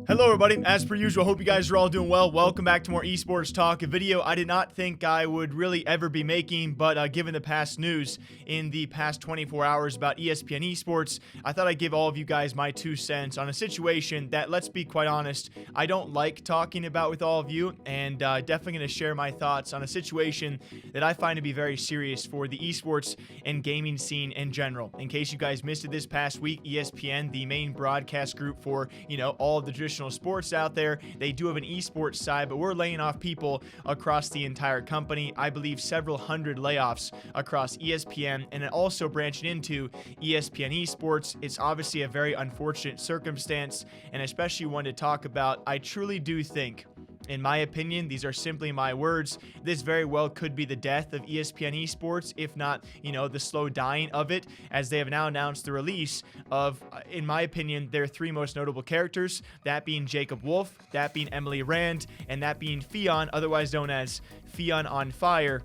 Hello everybody, as per usual, hope you guys are all doing well. Welcome back to more esports talk, a video I did not think I would really ever be making, but given the past news in the past 24 hours about ESPN Esports, I thought I'd give all of you guys my 2 cents on a situation that, let's be quite honest, I don't like talking about with all of you, and definitely going to share my thoughts on a situation that I find to be very serious for the esports and gaming scene in general. In case you guys missed it this past week, ESPN, the main broadcast group for, all of the traditional sports out there, they do have an esports side, but we're laying off people across the entire company. I believe several hundred layoffs across ESPN, and it also branching into ESPN Esports. It's obviously a very unfortunate circumstance, and especially one to talk about. I truly do think, in my opinion, these are simply my words, this very well could be the death of ESPN Esports, if not, the slow dying of it, as they have now announced the release of, in my opinion, their 3 most notable characters, that being Jacob Wolf, that being Emily Rand, and that being Fionn, otherwise known as Fionn on Fire.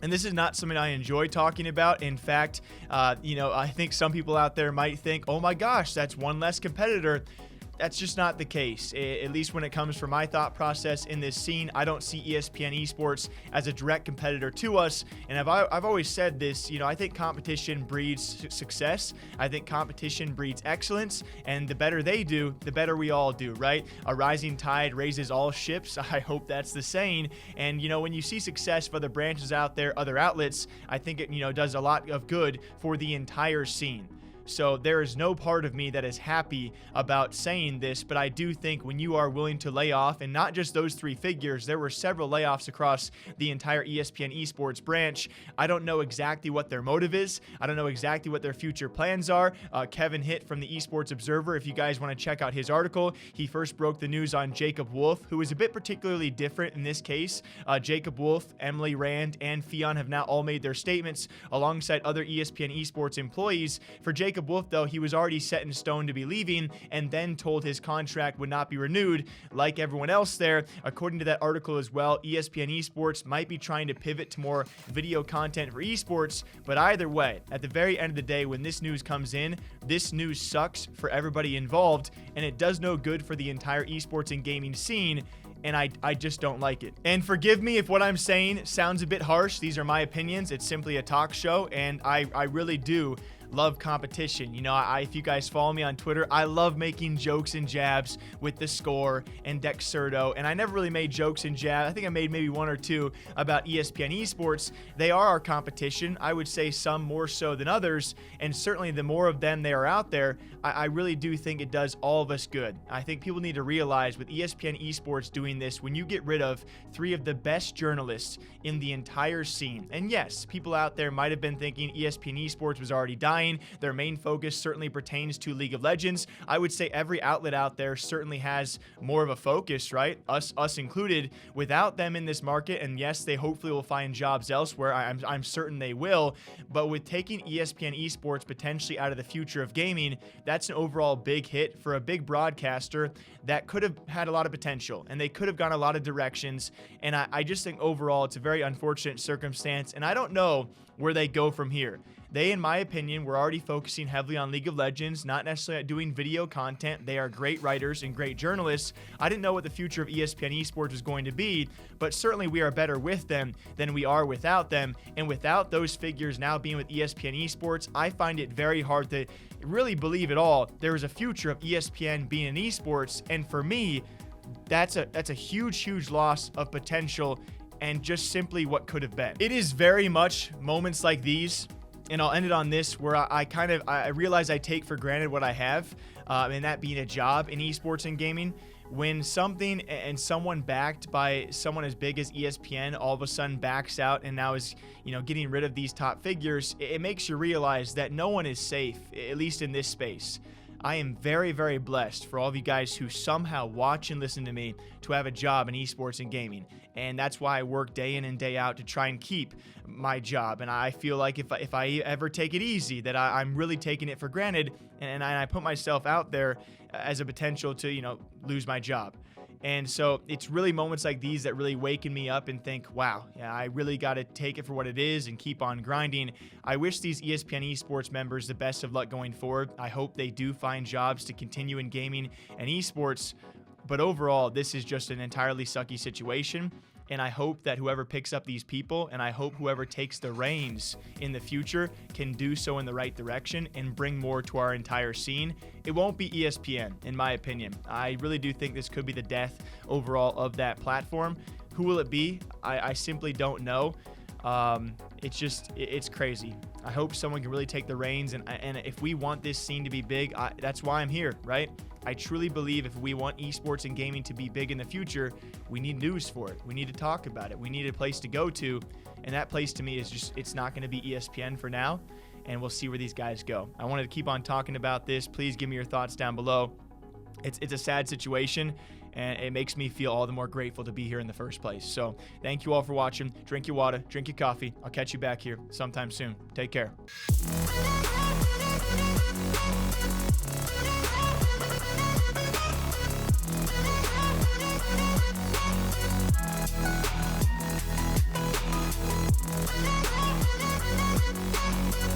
And this is not something I enjoy talking about. In fact, I think some people out there might think, oh my gosh, that's one less competitor. That's just not the case, at least when it comes from my thought process in this scene. I don't see ESPN Esports as a direct competitor to us, and I've always said this, I think competition breeds success. I think competition breeds excellence, and the better they do, the better we all do, right? A rising tide raises all ships. I hope that's the saying, and when you see success of other branches out there, other outlets, I think it, does a lot of good for the entire scene. So there is no part of me that is happy about saying this, but I do think when you are willing to lay off, and not just those 3 figures, there were several layoffs across the entire ESPN Esports branch. I don't know exactly what their motive is. I don't know exactly what their future plans are. Kevin Hitt from the Esports Observer, if you guys want to check out his article, he first broke the news on Jacob Wolf, who is a bit particularly different in this case. Jacob Wolf, Emily Rand, and Fionn have now all made their statements alongside other ESPN Esports employees. For Jacob Wolf, though, he was already set in stone to be leaving and then told his contract would not be renewed like everyone else there. According to that article as well, ESPN Esports might be trying to pivot to more video content for esports, but either way, at the very end of the day, when this news comes in, this news sucks for everybody involved, and it does no good for the entire esports and gaming scene, and I just don't like it. And forgive me if what I'm saying sounds a bit harsh. These are my opinions. It's simply a talk show, and I really do love competition. If you guys follow me on Twitter, I love making jokes and jabs with the score and Dexerto, and I never really made jokes and jabs. I think I made maybe 1 or 2 about ESPN Esports. They are our competition. I would say some more so than others, and certainly the more of them there are out there, I really do think it does all of us good. I think people need to realize with ESPN Esports doing this, when you get rid of 3 of the best journalists in the entire scene, and yes, people out there might have been thinking ESPN Esports was already dying. Their main focus certainly pertains to League of Legends. I would say every outlet out there certainly has more of a focus, right? Us included. Without them in this market, and yes, they hopefully will find jobs elsewhere. I'm certain they will. But with taking ESPN Esports potentially out of the future of gaming, that's an overall big hit for a big broadcaster that could have had a lot of potential, and they could have gone a lot of directions. And I just think overall it's a very unfortunate circumstance, and I don't know where they go from here. They, in my opinion, were already focusing heavily on League of Legends, not necessarily at doing video content. They are great writers and great journalists. I didn't know what the future of ESPN Esports was going to be, but certainly we are better with them than we are without them. And without those figures now being with ESPN Esports, I find it very hard to really believe at all there is a future of ESPN being in esports. And for me, that's a huge loss of potential and just simply what could have been. It is very much moments like these, and I'll end it on this, where I realize I take for granted what I have, and that being a job in esports and gaming. When something and someone backed by someone as big as ESPN all of a sudden backs out and now is, getting rid of these top figures, it makes you realize that no one is safe, at least in this space. I am very blessed for all of you guys who somehow watch and listen to me to have a job in esports and gaming. And that's why I work day in and day out to try and keep my job. And I feel like if I ever take it easy, that I'm really taking it for granted, and I put myself out there as a potential to, lose my job. And so it's really moments like these that really waken me up and think, wow, yeah, I really got to take it for what it is and keep on grinding. I wish these ESPN Esports members the best of luck going forward. I hope they do find jobs to continue in gaming and esports. But overall, this is just an entirely sucky situation. And I hope that whoever picks up these people, and I hope whoever takes the reins in the future, can do so in the right direction and bring more to our entire scene. It won't be ESPN, in my opinion. I really do think this could be the death overall of that platform. Who will it be? I simply don't know. It's crazy. I hope someone can really take the reins, and if we want this scene to be big, that's why I'm here, right? I truly believe if we want esports and gaming to be big in the future, we need news for it. We need to talk about it. We need a place to go to, and that place to me is it's not going to be ESPN for now, and we'll see where these guys go. I wanted to keep on talking about this. Please give me your thoughts down below. It's a sad situation, and it makes me feel all the more grateful to be here in the first place. So thank you all for watching. Drink your water, drink your coffee. I'll catch you back here sometime soon. Take care.